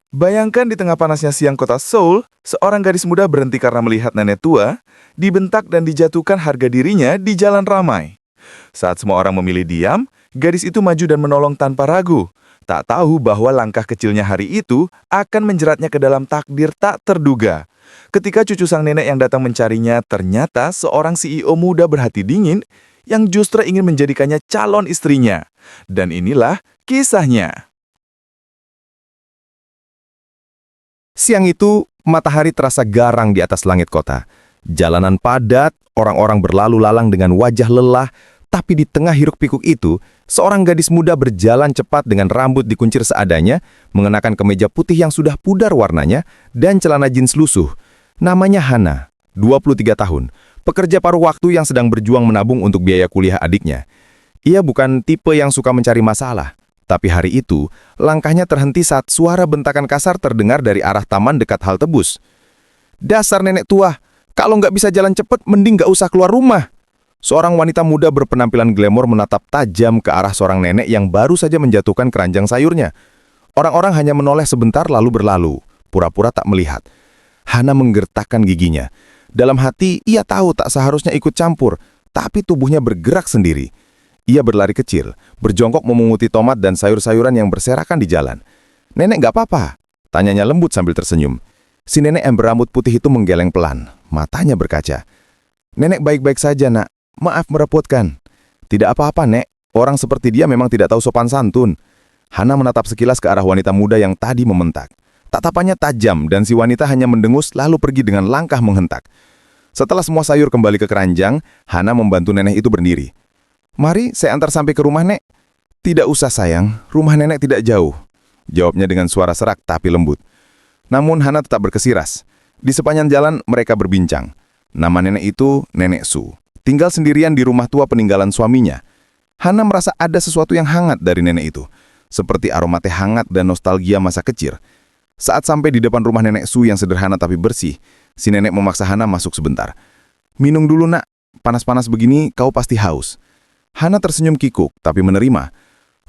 Bayangkan di tengah panasnya siang kota Seoul, seorang gadis muda berhenti karena melihat nenek tua, dibentak dan dijatuhkan harga dirinya di jalan ramai. Saat semua orang memilih diam, gadis itu maju dan menolong tanpa ragu. Tak tahu bahwa langkah kecilnya hari itu akan menjeratnya ke dalam takdir tak terduga. Ketika cucu sang nenek yang datang mencarinya, ternyata seorang CEO muda berhati dingin yang justru ingin menjadikannya calon istrinya. Dan inilah kisahnya. Siang itu, matahari terasa garang di atas langit kota. Jalanan padat, orang-orang berlalu lalang dengan wajah lelah, tapi di tengah hiruk-pikuk itu, seorang gadis muda berjalan cepat dengan rambut dikuncir seadanya, mengenakan kemeja putih yang sudah pudar warnanya, dan celana jeans lusuh. Namanya Hana, 23 tahun, pekerja paruh waktu yang sedang berjuang menabung untuk biaya kuliah adiknya. Ia bukan tipe yang suka mencari masalah. Tapi hari itu, langkahnya terhenti saat suara bentakan kasar terdengar dari arah taman dekat halte bus. "Dasar nenek tua, kalau nggak bisa jalan cepat, mending nggak usah keluar rumah." Seorang wanita muda berpenampilan glamor menatap tajam ke arah seorang nenek yang baru saja menjatuhkan keranjang sayurnya. Orang-orang hanya menoleh sebentar lalu berlalu, pura-pura tak melihat. Hana menggertakkan giginya. Dalam hati, ia tahu tak seharusnya ikut campur, tapi tubuhnya bergerak sendiri. Ia berlari kecil, berjongkok memunguti tomat dan sayur-sayuran yang berserakan di jalan. "Nenek nggak apa-apa?" tanyanya lembut sambil tersenyum. Si nenek yang berambut putih itu menggeleng pelan, matanya berkaca. "Nenek baik-baik saja, nak. Maaf merepotkan." "Tidak apa-apa, Nek. Orang seperti dia memang tidak tahu sopan santun." Hana menatap sekilas ke arah wanita muda yang tadi mementak. Tatapannya tajam dan si wanita hanya mendengus lalu pergi dengan langkah menghentak. Setelah semua sayur kembali ke keranjang, Hana membantu nenek itu berdiri. "Mari saya antar sampai ke rumah, Nek." "Tidak usah, sayang. Rumah nenek tidak jauh," jawabnya dengan suara serak tapi lembut. Namun Hana tetap berkesiras. Di sepanjang jalan mereka berbincang. Nama nenek itu Nenek Su. Tinggal sendirian di rumah tua peninggalan suaminya. Hana merasa ada sesuatu yang hangat dari nenek itu. Seperti aroma teh hangat dan nostalgia masa kecil. Saat sampai di depan rumah Nenek Su yang sederhana tapi bersih, si nenek memaksa Hana masuk sebentar. "Minum dulu, nak. Panas-panas begini kau pasti haus." Hana tersenyum kikuk, tapi menerima.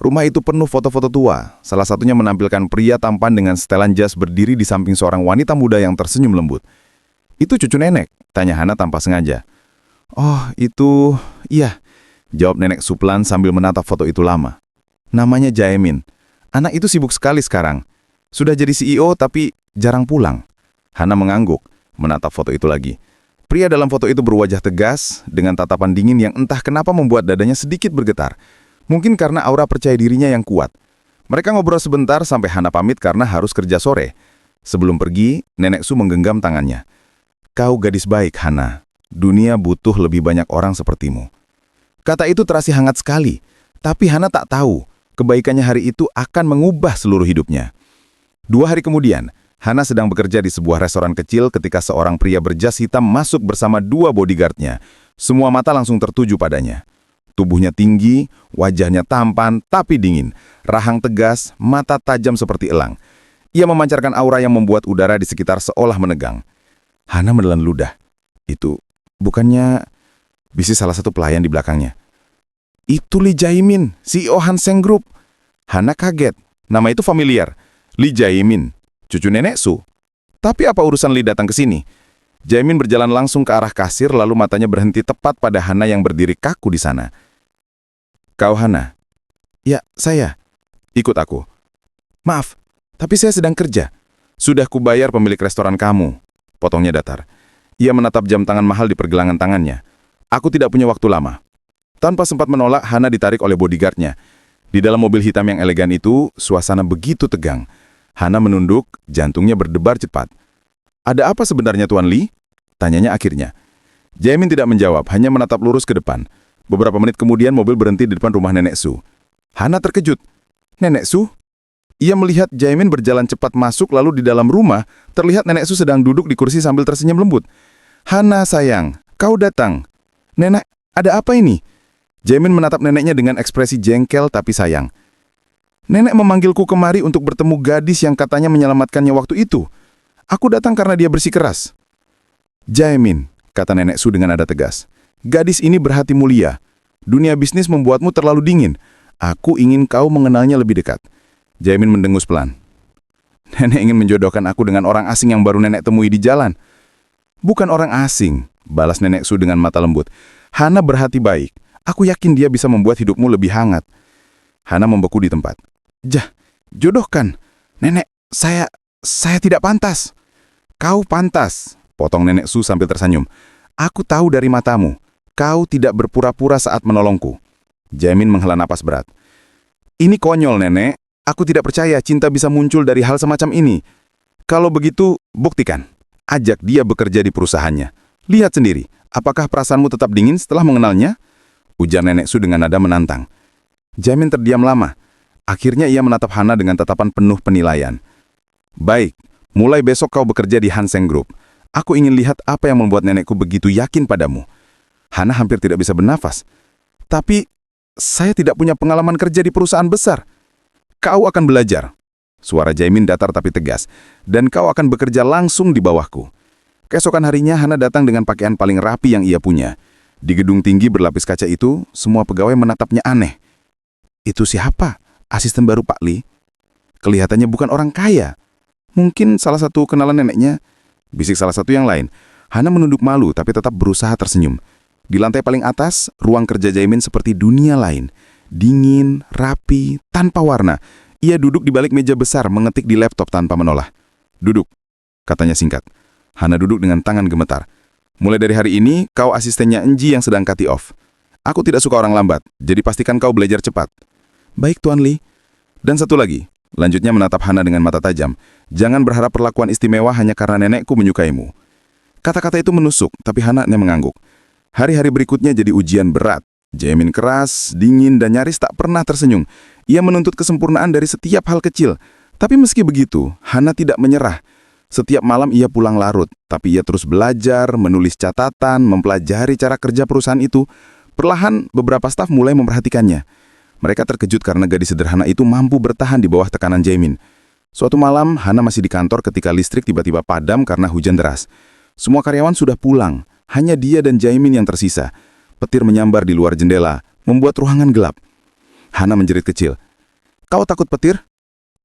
Rumah itu penuh foto-foto tua, salah satunya menampilkan pria tampan dengan setelan jas berdiri di samping seorang wanita muda yang tersenyum lembut. "Itu cucu nenek?" tanya Hana tanpa sengaja. "Oh, itu... iya," jawab Nenek Suplan sambil menatap foto itu lama. "Namanya Jaemin. Anak itu sibuk sekali sekarang. Sudah jadi CEO tapi jarang pulang." Hana mengangguk, menatap foto itu lagi. Pria dalam foto itu berwajah tegas, dengan tatapan dingin yang entah kenapa membuat dadanya sedikit bergetar. Mungkin karena aura percaya dirinya yang kuat. Mereka ngobrol sebentar sampai Hana pamit karena harus kerja sore. Sebelum pergi, Nenek Su menggenggam tangannya. "Kau gadis baik, Hana. Dunia butuh lebih banyak orang sepertimu." Kata itu terasa hangat sekali, tapi Hana tak tahu, kebaikannya hari itu akan mengubah seluruh hidupnya. 2 hari kemudian, Hana sedang bekerja di sebuah restoran kecil ketika seorang pria berjas hitam masuk bersama 2 bodyguardnya. Semua mata langsung tertuju padanya. Tubuhnya tinggi, wajahnya tampan tapi dingin, rahang tegas, mata tajam seperti elang. Ia memancarkan aura yang membuat udara di sekitar seolah menegang. Hana menelan ludah. "Itu, bukannya..." bisik salah satu pelayan di belakangnya. "Itu Lee Jae-min, CEO Hanseng Group." Hana kaget. Nama itu familiar. Lee Jae-min, cucu Nenek Su. Tapi apa urusan Lee datang ke sini? Jae-min berjalan langsung ke arah kasir lalu matanya berhenti tepat pada Hana yang berdiri kaku di sana. "Kau Hana?" "Ya, saya." "Ikut aku." "Maaf, tapi saya sedang kerja." "Sudah kubayar pemilik restoran kamu," potongnya datar. Ia menatap jam tangan mahal di pergelangan tangannya. "Aku tidak punya waktu lama." Tanpa sempat menolak, Hana ditarik oleh bodyguardnya. Di dalam mobil hitam yang elegan itu, suasana begitu tegang. Hana menunduk, jantungnya berdebar cepat. "Ada apa sebenarnya, Tuan Lee?" tanyanya akhirnya. Jaemin tidak menjawab, hanya menatap lurus ke depan. Beberapa menit kemudian mobil berhenti di depan rumah Nenek Su. Hana terkejut. "Nenek Su?" Ia melihat Jaemin berjalan cepat masuk lalu di dalam rumah, terlihat Nenek Su sedang duduk di kursi sambil tersenyum lembut. "Hana sayang, kau datang." "Nenek, ada apa ini?" Jaemin menatap neneknya dengan ekspresi jengkel tapi sayang. "Nenek memanggilku kemari untuk bertemu gadis yang katanya menyelamatkannya waktu itu. Aku datang karena dia bersikeras." "Jaemin," kata Nenek Su dengan nada tegas, "gadis ini berhati mulia. Dunia bisnis membuatmu terlalu dingin. Aku ingin kau mengenalnya lebih dekat." Jaemin mendengus pelan. Nenek ingin menjodohkan aku dengan orang asing yang baru nenek temui di jalan. Bukan orang asing, balas Nenek Su dengan mata lembut. Hana berhati baik. Aku yakin dia bisa membuat hidupmu lebih hangat. Hana membeku di tempat. Jodohkan. Nenek, saya tidak pantas. Kau pantas, potong Nenek Su sambil tersenyum. Aku tahu dari matamu. Kau tidak berpura-pura saat menolongku. Jaemin menghela napas berat. Ini konyol, Nenek. Aku tidak percaya cinta bisa muncul dari hal semacam ini. Kalau begitu, buktikan. Ajak dia bekerja di perusahaannya. Lihat sendiri, apakah perasaanmu tetap dingin setelah mengenalnya? Ujar Nenek Su dengan nada menantang. Jaemin terdiam lama. Akhirnya ia menatap Hana dengan tatapan penuh penilaian. Baik, mulai besok kau bekerja di Hanseng Group. Aku ingin lihat apa yang membuat nenekku begitu yakin padamu. Hana hampir tidak bisa bernafas. Tapi, saya tidak punya pengalaman kerja di perusahaan besar. Kau akan belajar. Suara Jaemin datar tapi tegas. Dan kau akan bekerja langsung di bawahku. Keesokan harinya, Hana datang dengan pakaian paling rapi yang ia punya. Di gedung tinggi berlapis kaca itu, semua pegawai menatapnya aneh. Itu siapa? Asisten baru Pak Li? Kelihatannya bukan orang kaya. Mungkin salah satu kenalan neneknya. Bisik salah satu yang lain. Hana menunduk malu tapi tetap berusaha tersenyum. Di lantai paling atas, ruang kerja Jaemin seperti dunia lain. Dingin, rapi, tanpa warna. Ia duduk di balik meja besar mengetik di laptop tanpa menoleh. Duduk, katanya singkat. Hana duduk dengan tangan gemetar. Mulai dari hari ini, kau asistennya Enji yang sedang cut off. Aku tidak suka orang lambat, jadi pastikan kau belajar cepat. Baik, Tuan Li. Dan satu lagi, lanjutnya menatap Hana dengan mata tajam. Jangan berharap perlakuan istimewa hanya karena nenekku menyukaimu. Kata-kata itu menusuk, tapi Hana hanya mengangguk. Hari-hari berikutnya jadi ujian berat. Jaemin keras, dingin, dan nyaris tak pernah tersenyum. Ia menuntut kesempurnaan dari setiap hal kecil. Tapi meski begitu, Hana tidak menyerah. Setiap malam ia pulang larut, tapi ia terus belajar, menulis catatan, mempelajari cara kerja perusahaan itu. Perlahan, beberapa staf mulai memperhatikannya. Mereka terkejut karena gadis sederhana itu mampu bertahan di bawah tekanan Jaemin. Suatu malam, Hana masih di kantor ketika listrik tiba-tiba padam karena hujan deras. Semua karyawan sudah pulang, hanya dia dan Jaemin yang tersisa. Petir menyambar di luar jendela, membuat ruangan gelap. Hana menjerit kecil. Kau takut petir?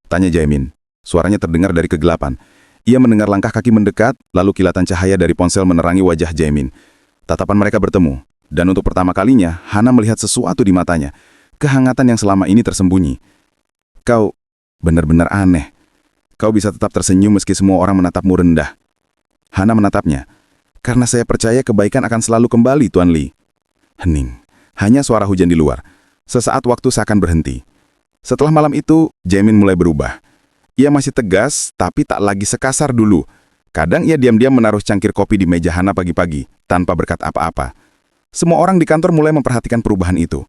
Tanya Jaemin. Suaranya terdengar dari kegelapan. Ia mendengar langkah kaki mendekat, lalu kilatan cahaya dari ponsel menerangi wajah Jaemin. Tatapan mereka bertemu, dan untuk pertama kalinya, Hana melihat sesuatu di matanya. Kehangatan yang selama ini tersembunyi. Kau benar-benar aneh. Kau bisa tetap tersenyum meski semua orang menatapmu rendah. Hana menatapnya. Karena saya percaya kebaikan akan selalu kembali, Tuan Li. Hening. Hanya suara hujan di luar. Sesaat waktu seakan berhenti. Setelah malam itu, Jaemin mulai berubah. Ia masih tegas, tapi tak lagi sekasar dulu. Kadang ia diam-diam menaruh cangkir kopi di meja Hana pagi-pagi, tanpa berkat apa-apa. Semua orang di kantor mulai memperhatikan perubahan itu.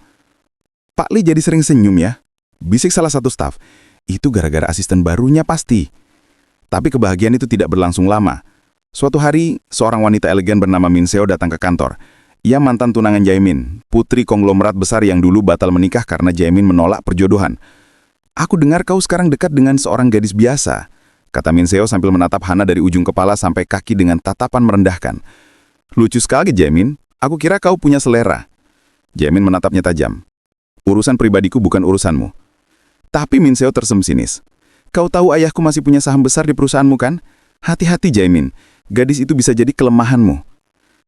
Pak Li jadi sering senyum ya? Bisik salah satu staf. Itu gara-gara asisten barunya pasti. Tapi kebahagiaan itu tidak berlangsung lama. Suatu hari, seorang wanita elegan bernama Min Seo datang ke kantor. Ia mantan tunangan Jaemin, putri konglomerat besar yang dulu batal menikah karena Jaemin menolak perjodohan. Aku dengar kau sekarang dekat dengan seorang gadis biasa, kata Min Seo sambil menatap Hana dari ujung kepala sampai kaki dengan tatapan merendahkan. Lucu sekali, Jaemin. Aku kira kau punya selera. Jaemin menatapnya tajam. Urusan pribadiku bukan urusanmu. Tapi Min Seo tersenyum sinis. Kau tahu ayahku masih punya saham besar di perusahaanmu kan? Hati-hati, Jaemin. Gadis itu bisa jadi kelemahanmu.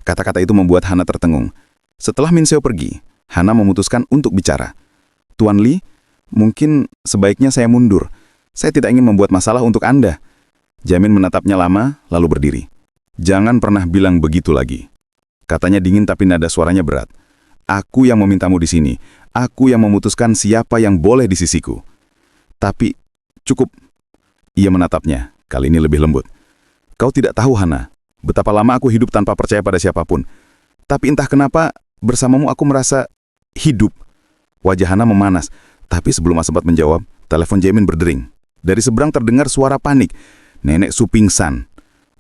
Kata-kata itu membuat Hana tertengung. Setelah Min Seo pergi, Hana memutuskan untuk bicara. Tuan Li, mungkin sebaiknya saya mundur. Saya tidak ingin membuat masalah untuk Anda. Jaemin menatapnya lama, lalu berdiri. Jangan pernah bilang begitu lagi. Katanya dingin tapi nada suaranya berat. Aku yang memintamu di sini. Aku yang memutuskan siapa yang boleh di sisiku. Tapi, cukup. Ia menatapnya, kali ini lebih lembut. Kau tidak tahu, Hana, betapa lama aku hidup tanpa percaya pada siapapun. Tapi entah kenapa, bersamamu aku merasa hidup. Wajah Hana memanas, tapi sebelum sempat menjawab, telepon Jaemin berdering. Dari seberang terdengar suara panik. Nenek Su pingsan.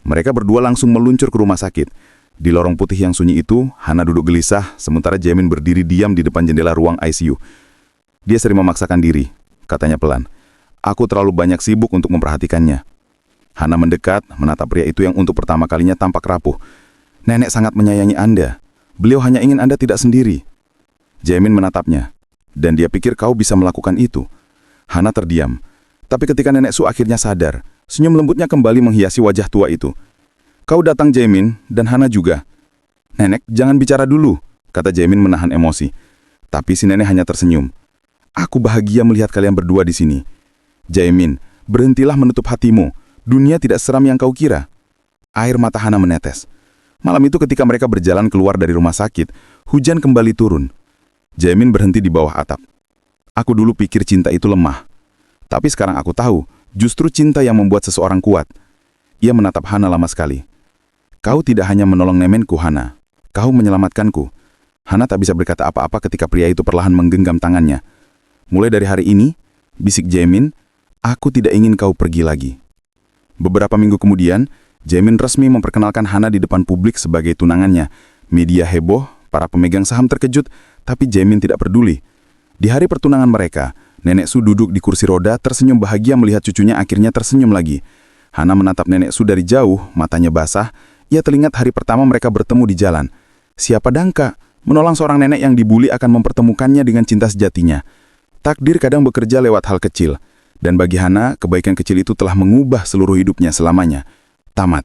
Mereka berdua langsung meluncur ke rumah sakit. Di lorong putih yang sunyi itu, Hana duduk gelisah, sementara Jaemin berdiri diam di depan jendela ruang ICU. Dia sering memaksakan diri, katanya pelan. Aku terlalu banyak sibuk untuk memperhatikannya. Hana mendekat, menatap pria itu yang untuk pertama kalinya tampak rapuh. Nenek sangat menyayangi Anda. Beliau hanya ingin Anda tidak sendiri. Jaemin menatapnya, dan dia pikir kau bisa melakukan itu. Hana terdiam. Tapi ketika Nenek Su akhirnya sadar, Senyum lembutnya kembali menghiasi wajah tua itu. Kau datang, Jaemin, dan Hana juga. Nenek, jangan bicara dulu, kata Jaemin menahan emosi. Tapi si nenek hanya tersenyum. Aku bahagia melihat kalian berdua di sini. Jaemin, berhentilah menutup hatimu. Dunia tidak seram yang kau kira. Air mata Hana menetes. Malam itu ketika mereka berjalan keluar dari rumah sakit, hujan kembali turun. Jaemin berhenti di bawah atap. Aku dulu pikir cinta itu lemah. Tapi sekarang aku tahu, justru cinta yang membuat seseorang kuat. Ia menatap Hana lama sekali. Kau tidak hanya menolong nemenku, Hana. Kau menyelamatkanku. Hana tak bisa berkata apa-apa ketika pria itu perlahan menggenggam tangannya. Mulai dari hari ini, bisik Jaemin, aku tidak ingin kau pergi lagi. Beberapa minggu kemudian, Jaemin resmi memperkenalkan Hana di depan publik sebagai tunangannya. Media heboh, para pemegang saham terkejut, tapi Jaemin tidak peduli. Di hari pertunangan mereka, Nenek Su duduk di kursi roda tersenyum bahagia melihat cucunya akhirnya tersenyum lagi. Hana menatap Nenek Su dari jauh, matanya basah. Ia teringat hari pertama mereka bertemu di jalan. Siapa dangka, menolong seorang nenek yang dibuli akan mempertemukannya dengan cinta sejatinya. Takdir kadang bekerja lewat hal kecil. Dan bagi Hana, kebaikan kecil itu telah mengubah seluruh hidupnya selamanya. Tamat.